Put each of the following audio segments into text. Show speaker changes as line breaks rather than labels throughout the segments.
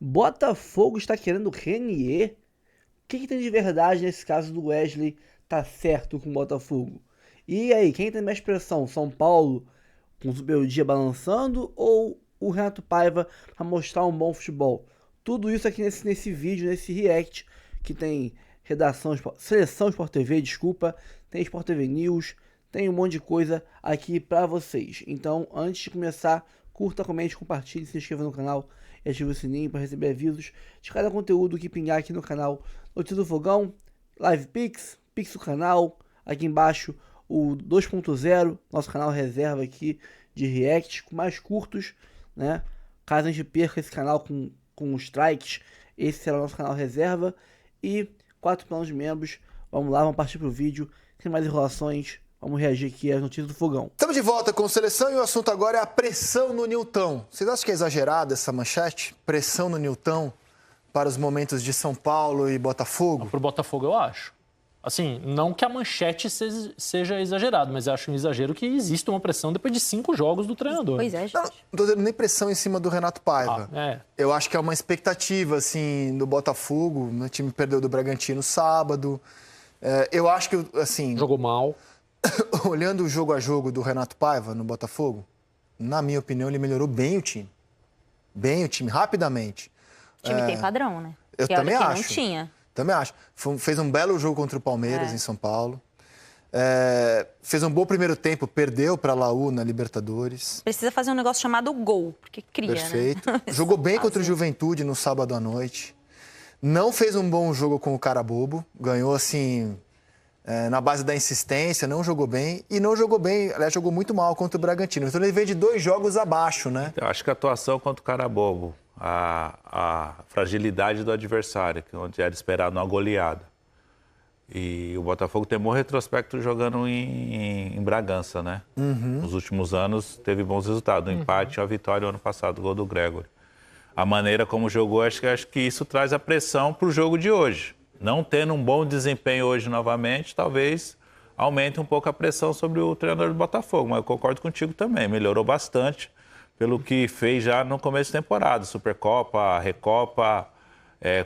Botafogo está querendo Renier? O que tem de verdade nesse caso do Wesley tá certo com o Botafogo? E aí, quem tem mais pressão? São Paulo com o Zubeldia balançando ou o Renato Paiva para mostrar um bom futebol? Tudo isso aqui nesse vídeo, nesse react, que tem seleção Sport TV, desculpa, tem Sport TV News, tem um monte de coisa aqui para vocês. Então, antes de começar, curta, comente, compartilhe, se inscreva no canal e ative o sininho para receber avisos de cada conteúdo que pingar aqui no canal. Notícia do Fogão, Live Pix, Pix do canal, aqui embaixo o 2.0, nosso canal reserva aqui de react, mais curtos, né? Caso a gente perca esse canal com strikes, esse será o nosso canal reserva. E 4 planos de membros. Vamos lá, vamos partir pro vídeo, sem mais enrolações, vamos reagir aqui às notícias do Fogão.
Estamos de volta com Seleção e o assunto agora é a pressão no Nilton. Vocês acham que é exagerada essa manchete? Pressão no Nilton para os momentos de São Paulo e Botafogo?
Para o Botafogo eu acho. Assim, não que a manchete seja exagerada, mas eu acho um exagero que existe uma pressão depois de 5 jogos do treinador.
Pois é, gente.
Não estou dizendo nem pressão em cima do Renato Paiva.
É.
Eu acho que é uma expectativa, assim, do Botafogo. O time perdeu do Bragantino sábado. Eu acho que, assim...
Jogou mal.
Olhando o jogo a jogo do Renato Paiva no Botafogo, na minha opinião, ele melhorou bem o time. Bem o time, rapidamente.
O time tem padrão, né?
Eu
que
também
que
acho.
Não tinha.
Também acho. Fez um belo jogo contra o Palmeiras em São Paulo. Fez um bom primeiro tempo, perdeu para a Laú na Libertadores.
Precisa fazer um negócio chamado gol, porque cria,
Perfeito.
né?
Jogou bem contra o Juventude no sábado à noite. Não fez um bom jogo com o Carabobo. Ganhou, assim, na base da insistência, não jogou bem. E não jogou bem, aliás, jogou muito mal contra o Bragantino. Então ele veio de 2 jogos abaixo, né?
Eu acho que a atuação contra o Carabobo, a fragilidade do adversário, que onde era esperado uma goleada. E o Botafogo tem bom retrospecto jogando em Bragança, né? Nos últimos anos teve bons resultados. Um empate e uma vitória no ano passado, o gol do Gregory. A maneira como jogou, acho que isso traz a pressão para o jogo de hoje. Não tendo um bom desempenho hoje novamente, talvez aumente um pouco a pressão sobre o treinador do Botafogo. Mas eu concordo contigo também, melhorou bastante pelo que fez já no começo da temporada. Supercopa, Recopa,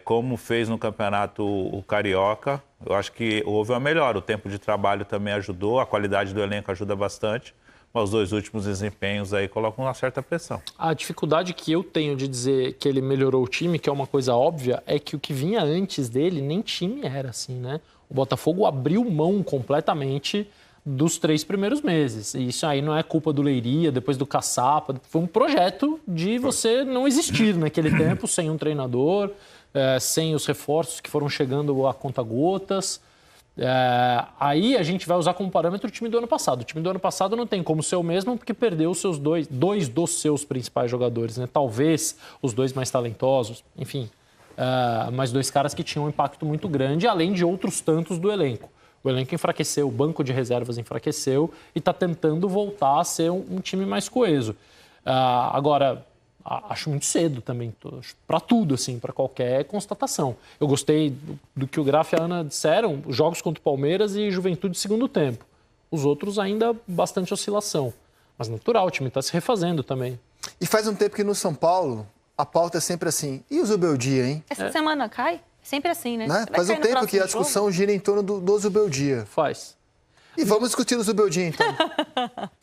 como fez no campeonato o Carioca. Eu acho que houve uma melhora. O tempo de trabalho também ajudou, a qualidade do elenco ajuda bastante. Mas os 2 últimos desempenhos aí colocam uma certa pressão.
A dificuldade que eu tenho de dizer que ele melhorou o time, que é uma coisa óbvia, é que o que vinha antes dele nem time era assim, né? O Botafogo abriu mão completamente dos 3 primeiros meses. E isso aí não é culpa do Leiria, depois do Caçapa. Foi um projeto de você não existir naquele tempo, sem um treinador, sem os reforços que foram chegando a conta-gotas. Aí a gente vai usar como parâmetro o time do ano passado. O time do ano passado não tem como ser o mesmo porque perdeu os seus dois dos seus principais jogadores, né? Talvez os 2 mais talentosos, enfim. Mas 2 caras que tinham um impacto muito grande, além de outros tantos do elenco. O elenco enfraqueceu, o banco de reservas enfraqueceu e está tentando voltar a ser um time mais coeso. Agora, acho muito cedo também, para tudo, assim, para qualquer constatação. Eu gostei do que o Graf e a Ana disseram, jogos contra o Palmeiras e Juventude segundo tempo. Os outros ainda bastante oscilação. Mas natural, o time está se refazendo também.
E faz um tempo que no São Paulo a pauta é sempre assim. E o Zubeldia, hein?
Essa semana cai? Sempre assim, né?
Faz um tempo que a discussão gira em torno do Zubeldia.
Faz.
E vamos discutir o Zubeldia, então.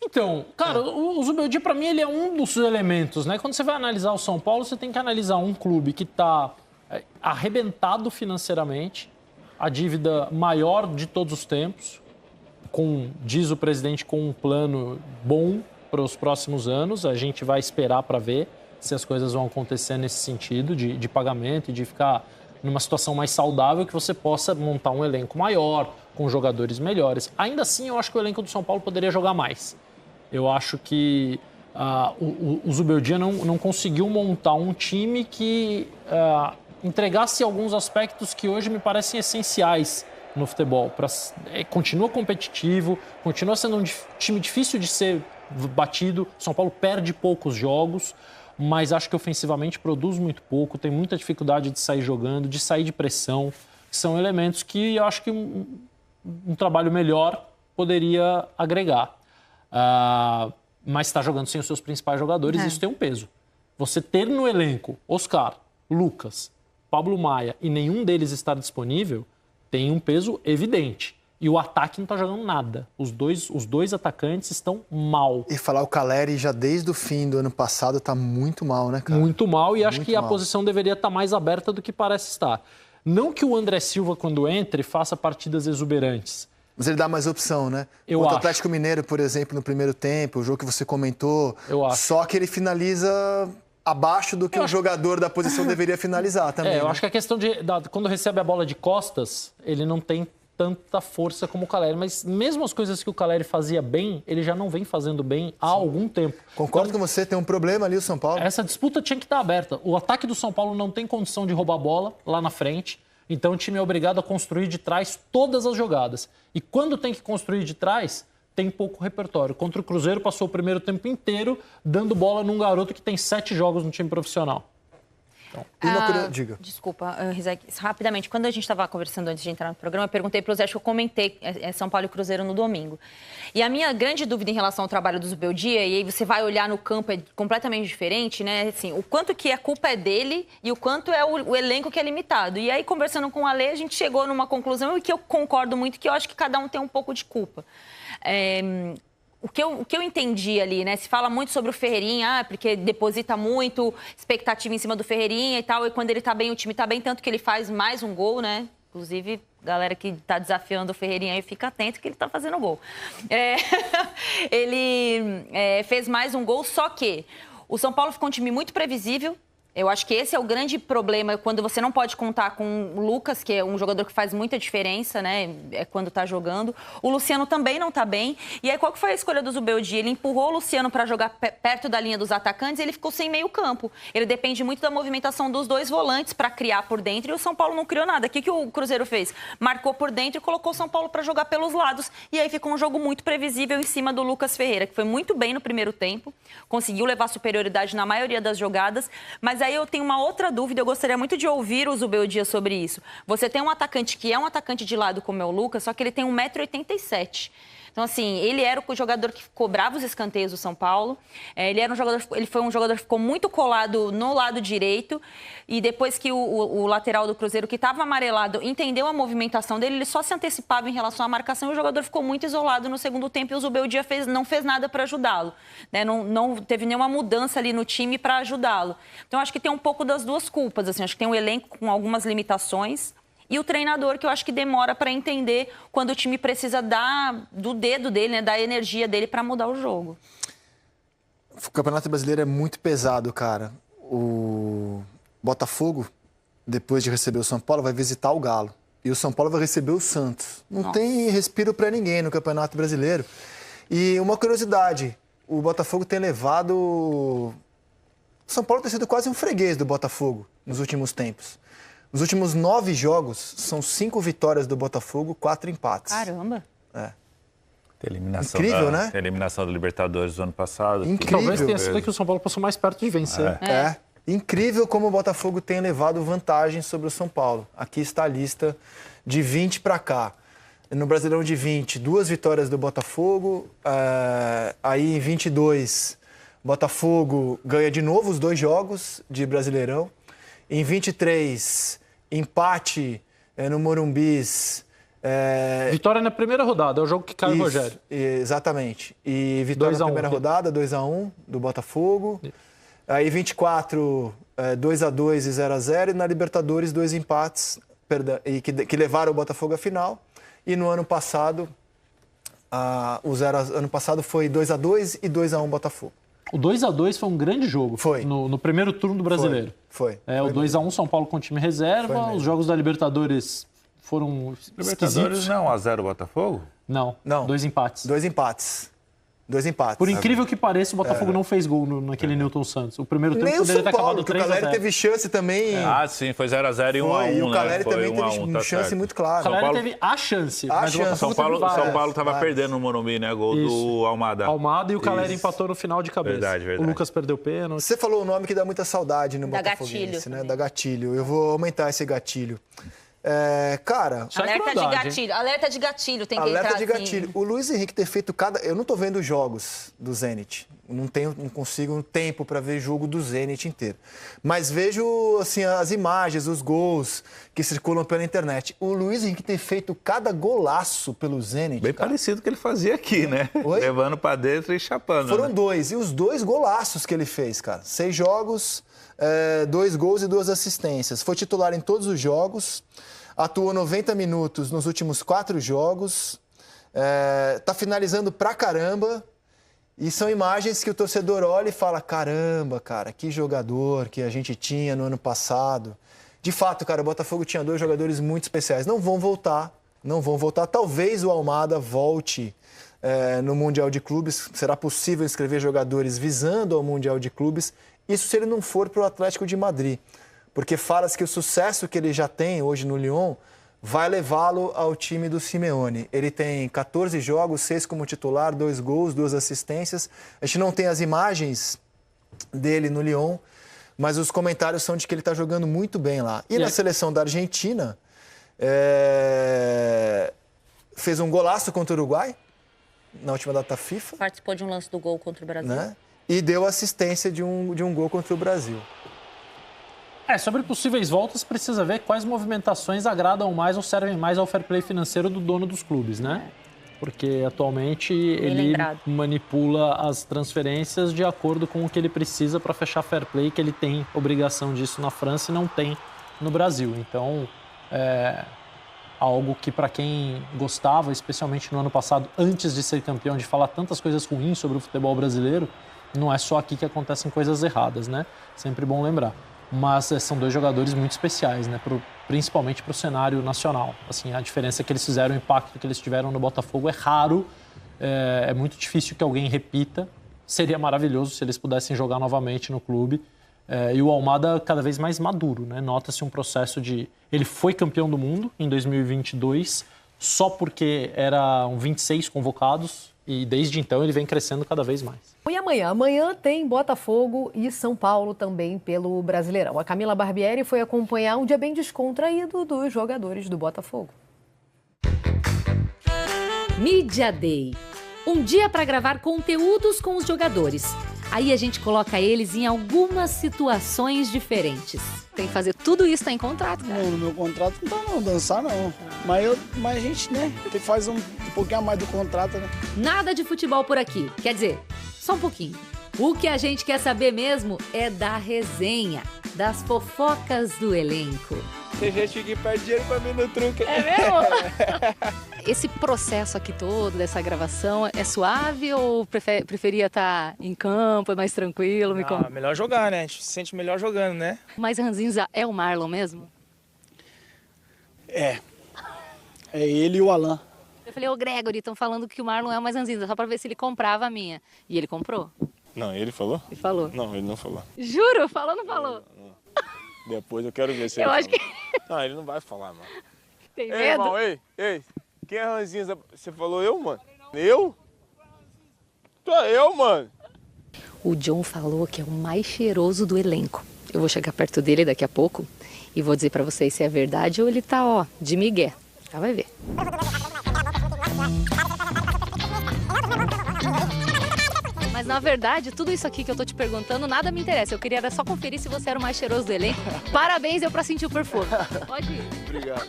Então, cara, o Zubeldia, para mim, ele é um dos elementos, né? Quando você vai analisar o São Paulo, você tem que analisar um clube que está arrebentado financeiramente, a dívida maior de todos os tempos, diz o presidente, com um plano bom para os próximos anos. A gente vai esperar para ver se as coisas vão acontecer nesse sentido de pagamento e de ficar numa situação mais saudável, que você possa montar um elenco maior, com jogadores melhores. Ainda assim, eu acho que o elenco do São Paulo poderia jogar mais. Eu acho que o Zubeldia não conseguiu montar um time que entregasse alguns aspectos que hoje me parecem essenciais no futebol. Continua competitivo, continua sendo um time difícil de ser batido. São Paulo perde poucos jogos, mas acho que ofensivamente produz muito pouco, tem muita dificuldade de sair jogando, de sair de pressão. São elementos que eu acho que um trabalho melhor poderia agregar. Mas está jogando sem os seus principais jogadores, isso tem um peso. Você ter no elenco Oscar, Lucas, Pablo Maia e nenhum deles estar disponível, tem um peso evidente. E o ataque não está jogando nada. Os dois atacantes estão mal.
E falar o Calleri já desde o fim do ano passado está muito mal, né, cara?
Muito mal, e acho
Muito
que a
mal.
posição deveria estar mais aberta do que parece estar. Não que o André Silva, quando entre, faça partidas exuberantes.
Mas ele dá mais opção, né?
Eu
Contra o
acho.
Atlético Mineiro, por exemplo, no primeiro tempo, o jogo que você comentou.
Eu acho.
Só que ele finaliza abaixo do que o jogador da posição deveria finalizar também.
Eu
né?
acho que a questão quando recebe a bola de costas, ele não tem tanta força como o Calleri. Mas mesmo as coisas que o Calleri fazia bem, ele já não vem fazendo bem há algum tempo.
Concordo com você, tem um problema ali o São Paulo.
Essa disputa tinha que estar aberta. O ataque do São Paulo não tem condição de roubar a bola lá na frente. Então o time é obrigado a construir de trás todas as jogadas. E quando tem que construir de trás, tem pouco repertório. Contra o Cruzeiro, passou o primeiro tempo inteiro dando bola num garoto que tem 7 jogos no time profissional.
E uma diga.
Desculpa, Rizek, rapidamente. Quando a gente estava conversando antes de entrar no programa, eu perguntei para o Zé, acho que eu comentei São Paulo e Cruzeiro no domingo. E a minha grande dúvida em relação ao trabalho do Zubeldia, e aí você vai olhar no campo, é completamente diferente, né? Assim, o quanto que a culpa é dele e o quanto é o elenco que é limitado. E aí, conversando com o Ale, a gente chegou numa conclusão e que eu concordo muito, que eu acho que cada um tem um pouco de culpa. O que eu entendi ali, né? Se fala muito sobre o Ferreirinha, porque deposita muito expectativa em cima do Ferreirinha e tal, e quando ele tá bem, o time tá bem, tanto que ele faz mais um gol, né? Inclusive, galera que tá desafiando o Ferreirinha aí, fica atento que ele tá fazendo gol. Ele fez mais um gol, só que o São Paulo ficou um time muito previsível. Eu acho que esse é o grande problema, quando você não pode contar com o Lucas, que é um jogador que faz muita diferença, né? É quando tá jogando. O Luciano também não tá bem. E aí, qual que foi a escolha do Zubeldia? Ele empurrou o Luciano para jogar perto da linha dos atacantes e ele ficou sem meio campo. Ele depende muito da movimentação dos dois volantes para criar por dentro e o São Paulo não criou nada. O que o Cruzeiro fez? Marcou por dentro e colocou o São Paulo para jogar pelos lados. E aí ficou um jogo muito previsível em cima do Lucas Ferreira, que foi muito bem no primeiro tempo, conseguiu levar superioridade na maioria das jogadas, mas aí eu tenho uma outra dúvida, eu gostaria muito de ouvir o Zubeldia sobre isso. Você tem um atacante que é um atacante de lado como é o Lucas, só que ele tem 1,87 m. Então, assim, ele era o jogador que cobrava os escanteios do São Paulo. Ele foi um jogador que ficou muito colado no lado direito. E depois que o lateral do Cruzeiro, que estava amarelado, entendeu a movimentação dele, ele só se antecipava em relação à marcação e o jogador ficou muito isolado no segundo tempo e o Zubeldia não fez nada para ajudá-lo. Né? Não teve nenhuma mudança ali no time para ajudá-lo. Então, acho que tem um pouco das duas culpas. Assim, acho que tem um elenco com algumas limitações. E o treinador, que eu acho que demora para entender quando o time precisa do dedo dele, né, da energia dele para mudar o jogo.
O Campeonato Brasileiro é muito pesado, cara. O Botafogo, depois de receber o São Paulo, vai visitar o Galo. E o São Paulo vai receber o Santos. Não tem respiro para ninguém no Campeonato Brasileiro. E uma curiosidade, o Botafogo tem levado... O São Paulo tem sido quase um freguês do Botafogo nos últimos tempos. Nos últimos 9 jogos, são 5 vitórias do Botafogo, 4 empates.
Caramba!
Incrível, né?
A eliminação do Libertadores do ano passado.
Incrível.
Talvez tenha sido que o São Paulo passou mais perto de vencer.
Incrível como o Botafogo tem levado vantagem sobre o São Paulo. Aqui está a lista de 20 para cá. No Brasileirão de 20, 2 vitórias do Botafogo. Aí em 22, Botafogo ganha de novo os 2 jogos de Brasileirão. Em 23, empate no Morumbis.
Vitória na primeira rodada, é o jogo que cai o
Isso,
Rogério.
Exatamente. E vitória na primeira rodada, 2-1 do Botafogo. Isso. Aí 24, 2-2 e 0-0. E na Libertadores, 2 empates que levaram o Botafogo à final. E no ano passado, ano passado foi 2-2 e 2-1 Botafogo.
O 2-2 foi um grande jogo.
Foi.
No primeiro turno do Brasileiro.
Foi.
O 2-1 São Paulo com time reserva. Os jogos da Libertadores foram
Libertadores não, 1-0 Botafogo?
Não. 2 empates.
2 empates. 2 empates.
Por incrível que pareça, o Botafogo não fez gol naquele Newton Santos. O primeiro tempo poderia ter acabado 3-0.
O Calleri teve chance também.
Sim, foi 0-0 e 1-1.
E o Calleri também teve chance muito clara.
O Calleri teve a chance. Mas o
São Paulo estava perdendo no Morumbi, né? Gol do Almada.
Almada e o Calleri empatou no final de cabeça.
Verdade.
O Lucas perdeu pênalti.
Você falou o nome que dá muita saudade no Botafoguense, né? Da Gatilho. Eu vou aumentar esse gatilho. Cara...
Alerta de gatilho tem que
entrar
assim.
Alerta de gatilho. O Luiz Henrique ter feito Eu não tô vendo os jogos do Zenit. Não consigo um tempo para ver jogo do Zenit inteiro. Mas vejo assim, as imagens, os gols que circulam pela internet. O Luiz Henrique tem feito cada golaço pelo Zenit.
Bem
cara.
parecido com o que ele fazia aqui, né?
Oi?
Levando para dentro e chapando.
Foram
né?
2. E os 2 golaços que ele fez, cara. 6 jogos, 2 gols e 2 assistências. Foi titular em todos os jogos. Atuou 90 minutos nos últimos 4 jogos. Tá finalizando pra caramba. E são imagens que o torcedor olha e fala, caramba, cara, que jogador que a gente tinha no ano passado. De fato, cara, o Botafogo tinha 2 jogadores muito especiais. Não vão voltar. Talvez o Almada volte no Mundial de Clubes. Será possível inscrever jogadores visando ao Mundial de Clubes. Isso se ele não for para o Atlético de Madrid. Porque fala-se que o sucesso que ele já tem hoje no Lyon vai levá-lo ao time do Simeone. Ele tem 14 jogos, 6 como titular, 2 gols, 2 assistências. A gente não tem as imagens dele no Lyon, mas os comentários são de que ele está jogando muito bem lá. E na seleção da Argentina, fez um golaço contra o Uruguai, na última data FIFA.
Participou de um lance do gol contra o Brasil.
Né? E deu assistência de um gol contra o Brasil.
Sobre possíveis voltas, precisa ver quais movimentações agradam mais ou servem mais ao fair play financeiro do dono dos clubes, né? Porque atualmente ele manipula as transferências de acordo com o que ele precisa para fechar fair play, que ele tem obrigação disso na França e não tem no Brasil. Então, algo que para quem gostava, especialmente no ano passado, antes de ser campeão, de falar tantas coisas ruins sobre o futebol brasileiro, não é só aqui que acontecem coisas erradas, né? Sempre bom lembrar. Mas são 2 jogadores muito especiais, né? Principalmente para o cenário nacional. Assim, a diferença que eles fizeram, o impacto que eles tiveram no Botafogo é raro, é muito difícil que alguém repita. Seria maravilhoso se eles pudessem jogar novamente no clube. E o Almada cada vez mais maduro, né? Nota-se um processo de... Ele foi campeão do mundo em 2022, só porque eram 26 convocados, e desde então ele vem crescendo cada vez mais.
E amanhã? Amanhã tem Botafogo e São Paulo também pelo Brasileirão. A Camila Barbieri foi acompanhar um dia bem descontraído dos jogadores do Botafogo.
Media Day. Um dia para gravar conteúdos com os jogadores. Aí a gente coloca eles em algumas situações diferentes. Tem que fazer tudo isso, tá em contrato, cara?
Não, no meu contrato não tá não, dançar não. Mas a gente, né, tem que fazer um pouquinho a mais do contrato, né?
Nada de futebol por aqui. Quer dizer, só um pouquinho. O que a gente quer saber mesmo é da resenha, das fofocas do elenco.
Tem gente que perde dinheiro pra mim no truque.
É mesmo? Esse processo aqui todo, dessa gravação, é suave ou preferia estar em campo, é mais tranquilo?
Melhor jogar, né? A gente se sente melhor jogando, né?
Mas Ranzinza é o Marlon mesmo?
É ele e o Alan.
Eu falei, ô Gregory, estão falando que o Marlon é o mais Ranzinza, só pra ver se ele comprava a minha. E ele comprou?
Não, ele falou?
Ele falou.
Não, ele não falou.
Juro? Falou ou não falou?
Não. Depois eu quero ver se
eu
ele
acho
falou.
Que...
Não, ele não vai falar, mano.
Tem medo?
Ei, irmão, ei. Quem é Ranzinza? Você falou eu, mano? Eu? Eu, mano.
O John falou que é o mais cheiroso do elenco. Eu vou chegar perto dele daqui a pouco e vou dizer pra vocês se é verdade ou ele tá, de migué. Já vai ver. Mas na verdade, tudo isso aqui que eu tô te perguntando, nada me interessa. Eu queria era só conferir se você era o mais cheiroso do elenco. Parabéns, deu pra sentir o perfume. Pode ir.
Obrigado.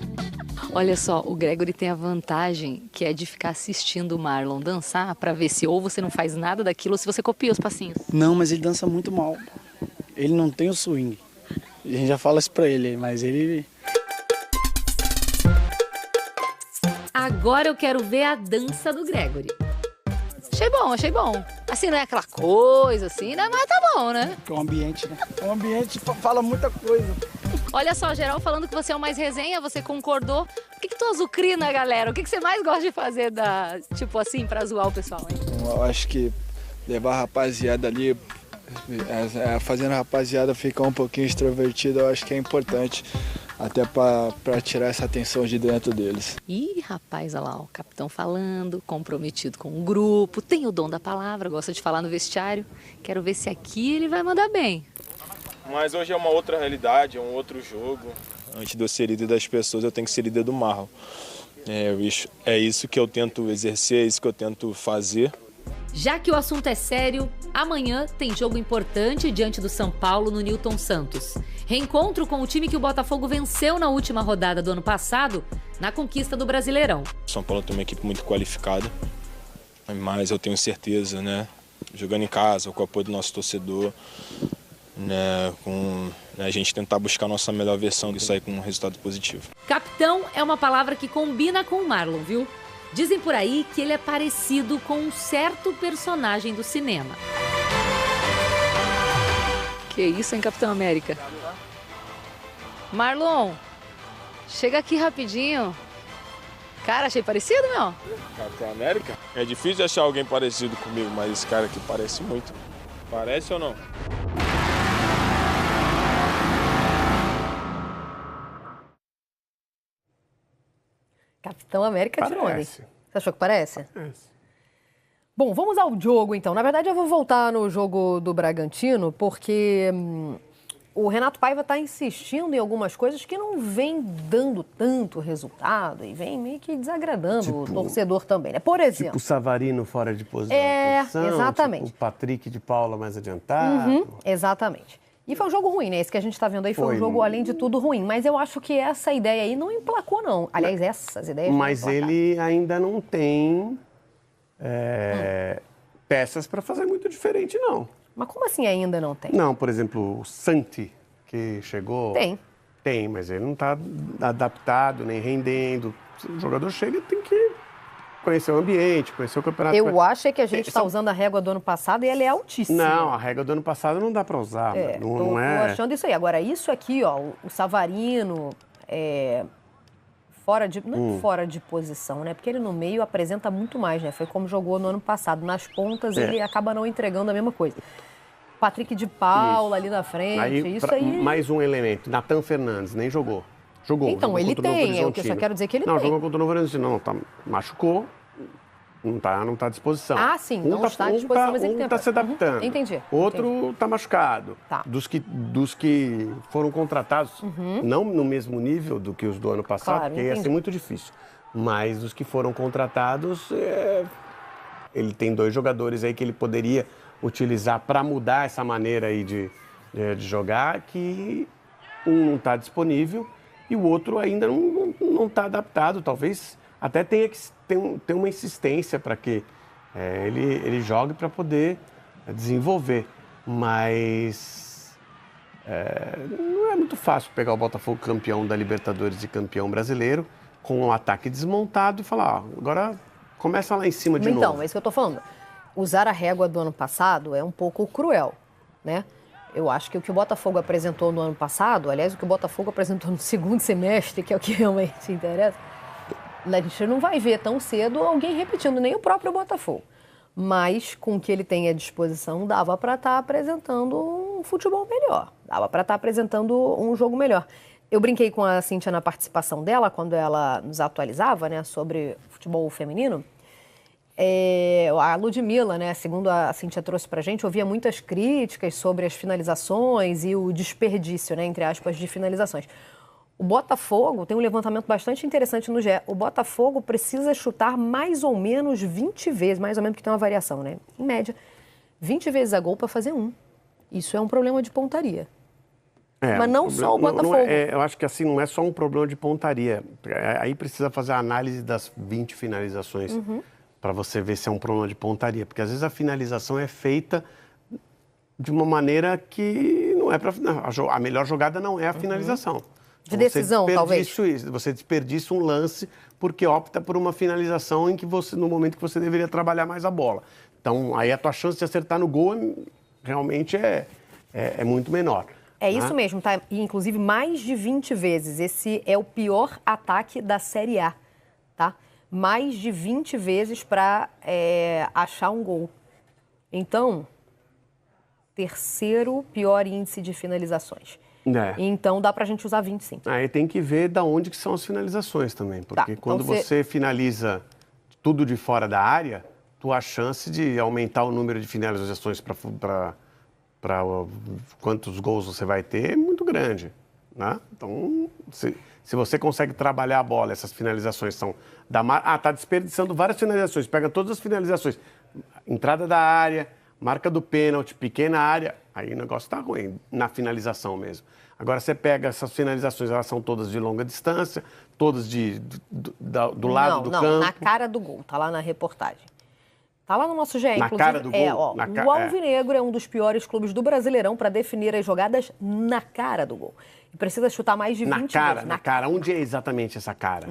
Olha só, o Gregory tem a vantagem que é de ficar assistindo o Marlon dançar pra ver se ou você não faz nada daquilo ou se você copia os passinhos.
Não, mas ele dança muito mal. Ele não tem o swing. A gente já fala isso pra ele, mas ele...
Agora eu quero ver a dança do Gregory. Achei bom. Assim, não é aquela coisa assim, né? Mas tá bom, né?
É um ambiente, né? O ambiente fala muita coisa.
Olha só, geral falando que você é o mais resenha, você concordou. Por que tu azucrina, galera? O que você mais gosta de fazer, tipo assim, pra zoar o pessoal, hein?
Eu acho que levar a rapaziada ali, fazendo a rapaziada ficar um pouquinho extrovertida, eu acho que é importante. Até para tirar essa tensão de dentro deles.
Ih, rapaz, olha lá, o capitão falando, comprometido com o grupo, tem o dom da palavra, gosta de falar no vestiário. Quero ver se aqui ele vai mandar bem.
Mas hoje é uma outra realidade, é um outro jogo. Antes de eu ser líder das pessoas, eu tenho que ser líder do Marlon. É isso que eu tento exercer, é isso que eu tento fazer.
Já que o assunto é sério, amanhã tem jogo importante diante do São Paulo no Newton Santos. Reencontro com o time que o Botafogo venceu na última rodada do ano passado, na conquista do Brasileirão.
O São Paulo tem uma equipe muito qualificada, mas eu tenho certeza, né, jogando em casa, com o apoio do nosso torcedor, né, com a gente tentar buscar a nossa melhor versão e sair com um resultado positivo.
Capitão é uma palavra que combina com o Marlon, viu? Dizem por aí que ele é parecido com um certo personagem do cinema.
Que isso, hein, Capitão América? Marlon, chega aqui rapidinho. Cara, achei parecido, meu?
Capitão América? É difícil achar alguém parecido comigo, mas esse cara aqui parece muito. Parece ou não?
Capitão América de onde?
Parece.
Você achou que parece?
Parece.
Bom, vamos ao jogo então. Na verdade, eu vou voltar no jogo do Bragantino, porque o Renato Paiva está insistindo em algumas coisas que não vem dando tanto resultado e vem meio que desagradando o torcedor também, né? Por exemplo...
Tipo o Savarino fora de posição.
Exatamente.
Tipo o Patrick de Paula mais adiantado.
Exatamente. E foi um jogo ruim, né? Esse que a gente está vendo aí foi um jogo, além de tudo, ruim. Mas eu acho que essa ideia aí não emplacou, não. Aliás, essas ideias
Mas ele ainda não tem peças para fazer muito diferente, não.
Mas como assim ainda não tem?
Não, por exemplo, o Santi, que chegou...
Tem.
Tem, mas ele não está adaptado, nem rendendo. O jogador chega e tem que conhecer o ambiente, conhecer o campeonato.
Eu acho que a gente está usando a régua do ano passado e ela é altíssima.
Não, a régua do ano passado não dá para usar. Não é...
Tô achando isso aí. Agora, isso aqui, ó, o Savarino, não fora de posição, né? Porque ele no meio apresenta muito mais, né? Foi como jogou no ano passado. Nas pontas, ele acaba não entregando a mesma coisa. Patrick de Paula ali na frente, isso aí...
Mais um elemento. Natan Fernandes, nem jogou. Jogou
ele tem, é o que eu só quero dizer que ele tem.
Não, jogou contra o Novo Horizontino. Não, machucou. Não tá à disposição.
Ah, sim, não está à disposição, mas ele tem.
Tá se adaptando.
Entendi.
Outro está machucado.
Tá.
Dos que foram contratados, não no mesmo nível do que os do ano passado,
Claro,
porque ia ser muito difícil. Mas os que foram contratados, ele tem 2 jogadores aí que ele poderia utilizar para mudar essa maneira aí de jogar, que um não está disponível e o outro ainda não está adaptado. Talvez até tenha que ter uma insistência para que ele jogue para poder desenvolver. Mas não é muito fácil pegar o Botafogo campeão da Libertadores e campeão brasileiro com um ataque desmontado e falar, agora começa lá em cima de novo.
Então, é isso que eu estou falando. Usar a régua do ano passado é um pouco cruel, né? Eu acho que o que o Botafogo apresentou no ano passado, aliás, o que o Botafogo apresentou no segundo semestre, que é o que realmente interessa, a gente não vai ver tão cedo alguém repetindo, nem o próprio Botafogo. Mas, com o que ele tem à disposição, dava para estar apresentando um futebol melhor. Dava para estar apresentando um jogo melhor. Eu brinquei com a Cíntia na participação dela, quando ela nos atualizava, né, sobre futebol feminino. A Ludmilla, né, segundo a Cíntia trouxe pra gente, ouvia muitas críticas sobre as finalizações e o desperdício, né, entre aspas, de finalizações. O Botafogo tem um levantamento bastante interessante no GE. O Botafogo precisa chutar mais ou menos 20 vezes, mais ou menos, porque tem uma variação, né? Em média, 20 vezes a gol para fazer 1. Isso é um problema de pontaria. Mas não só o Botafogo.
Eu acho que assim, não é só um problema de pontaria. Aí precisa fazer a análise das 20 finalizações para você ver se é um problema de pontaria. Porque às vezes a finalização é feita de uma maneira que não é para... A melhor jogada não é a finalização.
De decisão, talvez.
Você desperdiça um lance porque opta por uma finalização em que você, no momento que você deveria trabalhar mais a bola. Então, aí a tua chance de acertar no gol realmente é muito menor.
É isso mesmo, tá? E, inclusive, mais de 20 vezes. Esse é o pior ataque da Série A, tá? Mais de 20 vezes para achar um gol. Então, terceiro pior índice de finalizações. Então, dá pra gente usar 20, sim.
Aí tem que ver de onde que são as finalizações também. Porque quando você finaliza tudo de fora da área, tua chance de aumentar o número de finalizações para quantos gols você vai ter é muito grande, né? Então, se você consegue trabalhar a bola, essas finalizações são... tá desperdiçando várias finalizações, pega todas as finalizações, entrada da área, marca do pênalti, pequena área, aí o negócio tá ruim, na finalização mesmo. Agora você pega essas finalizações, elas são todas de longa distância, todas do lado do campo.
Não, na cara do gol, tá lá na reportagem. Tá lá no nosso GE,
na
inclusive.
Cara do gol.
O Alvinegro é um dos piores clubes do Brasileirão para definir as jogadas na cara do gol. E precisa chutar mais de 20 vezes.
Na cara. Onde é exatamente essa cara?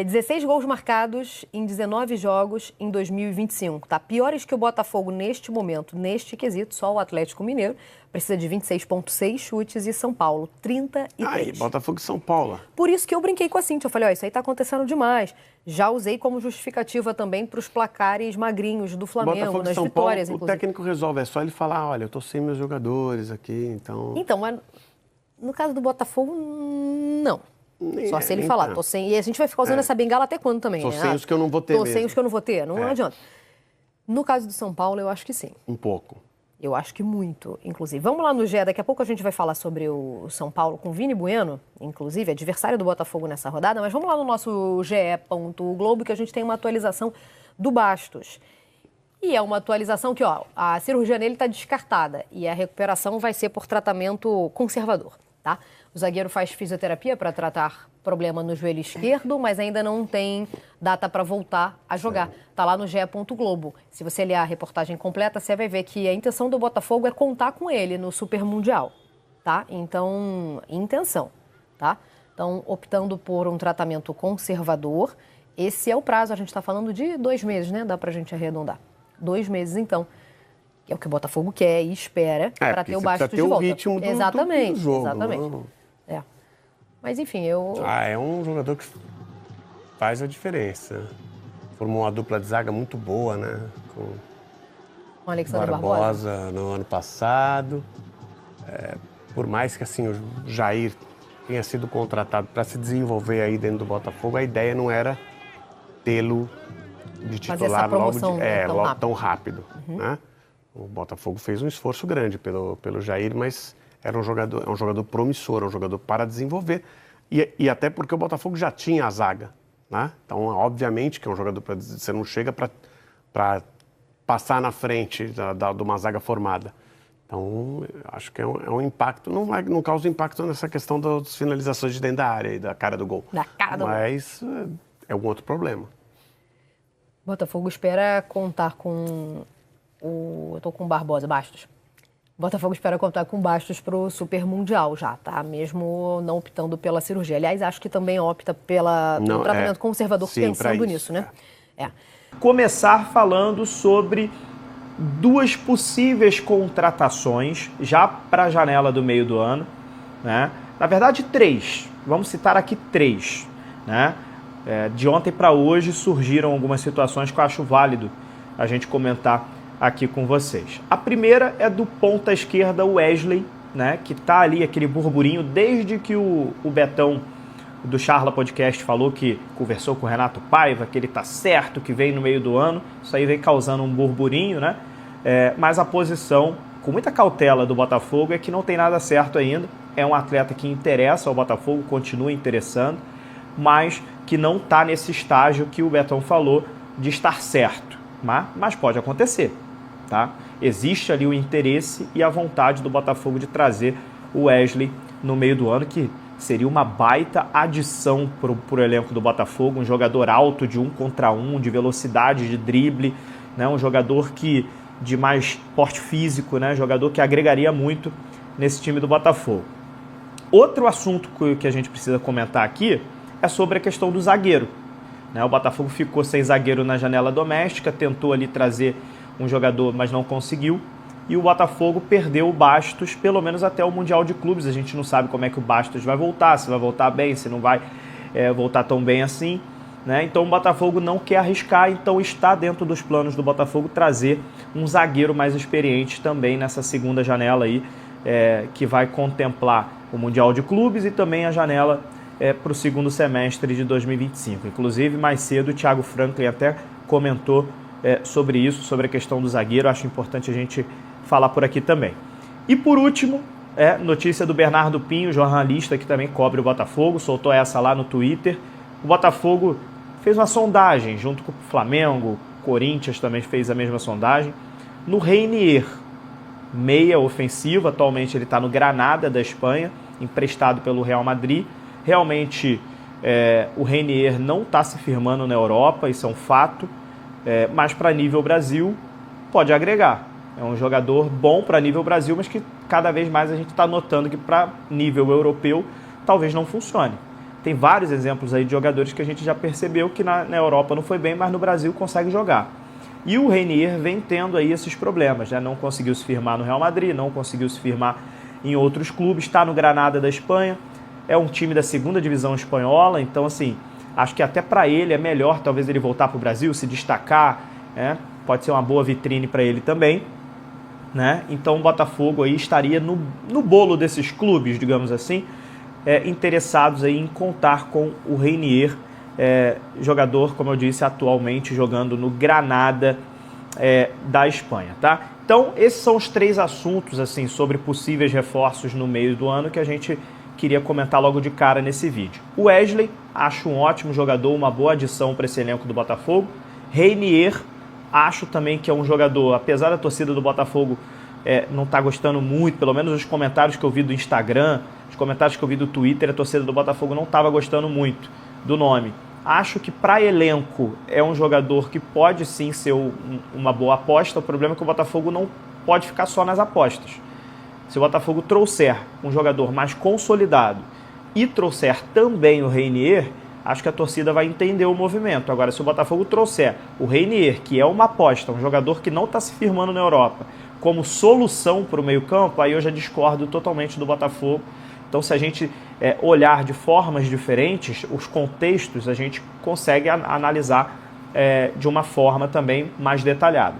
16 gols marcados em 19 jogos em 2025. Tá? Piores que o Botafogo neste momento, neste quesito, só o Atlético Mineiro. Precisa de 26,6 chutes e São Paulo, 33.
Aí, Botafogo e São Paulo.
Por isso que eu brinquei com a Cíntia. Eu falei, isso aí tá acontecendo demais. Já usei como justificativa também para os placares magrinhos do Flamengo,
Botafogo
nas
São
vitórias,
Paulo,
inclusive.
O técnico resolve, é só ele falar, olha, eu tô sem meus jogadores aqui, então...
Então, mas no caso do Botafogo, não. Só se ele falar, tô sem... E a gente vai ficar usando essa bengala até quando também,
Tô
né?
sem os que eu não vou ter
Tô
mesmo.
sem os que eu não vou ter, não adianta. No caso do São Paulo, eu acho que sim.
Um pouco.
Eu acho que muito, inclusive. Vamos lá no GE, daqui a pouco a gente vai falar sobre o São Paulo com Vini Bueno, inclusive, adversário do Botafogo nessa rodada, mas vamos lá no nosso ge.globo que a gente tem uma atualização do Bastos. E é uma atualização que, a cirurgia nele está descartada e a recuperação vai ser por tratamento conservador, tá? O zagueiro faz fisioterapia para tratar problema no joelho esquerdo, mas ainda não tem data para voltar a jogar. Está lá no ge.globo. Se você ler a reportagem completa, você vai ver que a intenção do Botafogo é contar com ele no Super Mundial, tá? Então, intenção, tá? Então, optando por um tratamento conservador, esse é o prazo. A gente está falando de 2 meses, né? Dá para a gente arredondar. 2 meses, então. É o que o Botafogo quer e espera para ter o Bastos de volta.
O ritmo
exatamente,
do jogo.
Exatamente.
Não.
Mas enfim, eu...
é um jogador que faz a diferença. Formou uma dupla de zaga muito boa, né? Com
o Alexandre
Barbosa no ano passado. Por mais que assim, o Jair tenha sido contratado para se desenvolver aí dentro do Botafogo, a ideia não era tê-lo de titular logo tão rápido. Né? O Botafogo fez um esforço grande pelo Jair, mas é um jogador promissor, é um jogador para desenvolver. E até porque o Botafogo já tinha a zaga. Né? Então, obviamente que é um jogador para você não chega para passar na frente de uma zaga formada. Então, acho que é um impacto. Não causa impacto nessa questão das finalizações de dentro da área e da cara do gol. Mas é um outro problema.
O Botafogo espera contar com eu tô com o Bastos. O Botafogo espera contar com Bastos para o Super Mundial já, tá? Mesmo não optando pela cirurgia. Aliás, acho que também opta pelo tratamento conservador,
sim,
pensando nisso, né?
Começar falando sobre 2 possíveis contratações já para a janela do meio do ano, né? Na verdade, 3. Vamos citar aqui 3, né? De ontem para hoje surgiram algumas situações que eu acho válido a gente comentar aqui com vocês. A primeira é do ponta esquerda Wesley, né, que tá ali aquele burburinho desde que o Betão do Charla Podcast falou que conversou com o Renato Paiva, que ele tá certo, que vem no meio do ano. Isso aí vem causando um burburinho, né? Mas a posição, com muita cautela do Botafogo, é que não tem nada certo ainda. É um atleta que interessa ao Botafogo, continua interessando, mas que não está nesse estágio que o Betão falou de estar certo. Mas pode acontecer. Tá? Existe ali o interesse e a vontade do Botafogo de trazer o Wesley no meio do ano, que seria uma baita adição para o elenco do Botafogo, um jogador alto de 1 contra 1, de velocidade, de drible, né? Um jogador de mais porte físico, né? Jogador que agregaria muito nesse time do Botafogo. Outro assunto que a gente precisa comentar aqui é sobre a questão do zagueiro, né? O Botafogo ficou sem zagueiro na janela doméstica, tentou ali trazer um jogador, mas não conseguiu. E o Botafogo perdeu o Bastos, pelo menos até o Mundial de Clubes. A gente não sabe como é que o Bastos vai voltar, se vai voltar bem, se não vai voltar tão bem assim, né? Então o Botafogo não quer arriscar, então está dentro dos planos do Botafogo trazer um zagueiro mais experiente também nessa segunda janela aí, que vai contemplar o Mundial de Clubes e também a janela para o segundo semestre de 2025. Inclusive, mais cedo, o Thiago Franklin até comentou sobre isso, sobre a questão do zagueiro. Acho importante a gente falar por aqui também. E por último, notícia do Bernardo Pinho, jornalista que também cobre o Botafogo, soltou essa lá no Twitter. O Botafogo fez uma sondagem junto com o Flamengo, Corinthians também fez a mesma sondagem. No Reinier, meia ofensiva, atualmente ele está no Granada da Espanha, emprestado pelo Real Madrid. Realmente o Reinier não está se firmando na Europa, isso é um fato, mas para nível Brasil pode agregar. É um jogador bom para nível Brasil, mas que cada vez mais a gente está notando que para nível europeu talvez não funcione. Tem vários exemplos aí de jogadores que a gente já percebeu que na Europa não foi bem, mas no Brasil consegue jogar. E o Reinier vem tendo aí esses problemas, né? Não conseguiu se firmar no Real Madrid, não conseguiu se firmar em outros clubes, está no Granada da Espanha, é um time da segunda divisão espanhola, então assim, acho que até para ele é melhor talvez ele voltar para o Brasil, se destacar, né? Pode ser uma boa vitrine para ele também, né? Então o Botafogo aí estaria no bolo desses clubes, digamos assim, interessados aí em contar com o Reinier, jogador, como eu disse, atualmente jogando no Granada da Espanha, tá? Então, esses são os 3 assuntos, assim, sobre possíveis reforços no meio do ano que a gente queria comentar logo de cara nesse vídeo. O Wesley, acho um ótimo jogador, uma boa adição para esse elenco do Botafogo. Reinier, acho também que é um jogador, apesar da torcida do Botafogo não tá gostando muito, pelo menos os comentários que eu vi do Instagram, os comentários que eu vi do Twitter, a torcida do Botafogo não estava gostando muito do nome. Acho que para elenco é um jogador que pode sim ser uma boa aposta. O problema é que o Botafogo não pode ficar só nas apostas. Se o Botafogo trouxer um jogador mais consolidado e trouxer também o Reinier, acho que a torcida vai entender o movimento. Agora, se o Botafogo trouxer o Reinier, que é uma aposta, um jogador que não está se firmando na Europa, como solução para o meio-campo, aí eu já discordo totalmente do Botafogo. Então, se a gente olhar de formas diferentes, os contextos, a gente consegue analisar de uma forma também mais detalhada,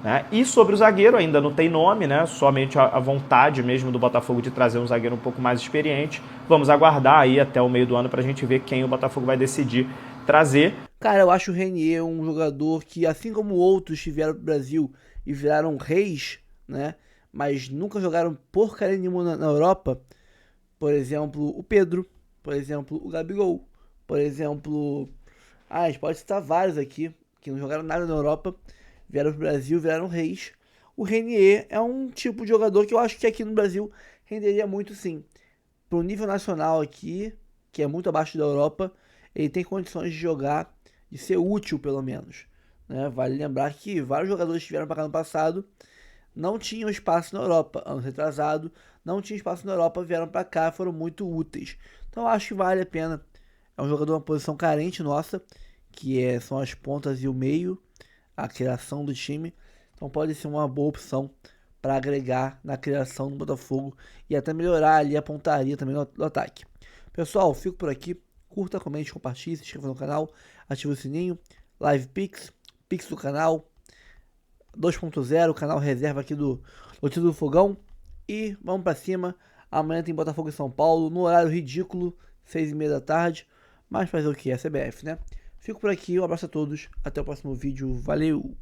né? E sobre o zagueiro, ainda não tem nome, né? Somente a vontade mesmo do Botafogo de trazer um zagueiro um pouco mais experiente. Vamos aguardar aí até o meio do ano para a gente ver quem o Botafogo vai decidir trazer.
Cara, eu acho o Reinier um jogador que, assim como outros que vieram pro Brasil e viraram reis, né? Mas nunca jogaram porcaria nenhuma na Europa. Por exemplo, o Pedro, por exemplo, o Gabigol, por exemplo... a gente pode citar vários aqui, que não jogaram nada na Europa, vieram pro Brasil, viraram reis. O Reinier é um tipo de jogador que eu acho que aqui no Brasil renderia muito sim. Pro nível nacional aqui, que é muito abaixo da Europa, ele tem condições de jogar, de ser útil pelo menos, né? Vale lembrar que vários jogadores que vieram para cá no passado não tinham espaço na Europa, ano retrasado, não tinha espaço na Europa, vieram para cá, foram muito úteis. Então eu acho que vale a pena. É um jogador, uma posição carente nossa, que são as pontas e o meio, a criação do time. Então pode ser uma boa opção para agregar na criação do Botafogo e até melhorar ali a pontaria também do ataque. Pessoal, fico por aqui. Curta, comente, compartilhe, se inscreva no canal, ative o sininho, Live Pix, Pix do canal 2.0, canal reserva aqui do Notícia do Fogão. E vamos pra cima. Amanhã tem Botafogo e São Paulo, no horário ridículo, 6h30 da tarde. Mas fazer o que? É CBF, né? Fico por aqui, um abraço a todos. Até o próximo vídeo. Valeu!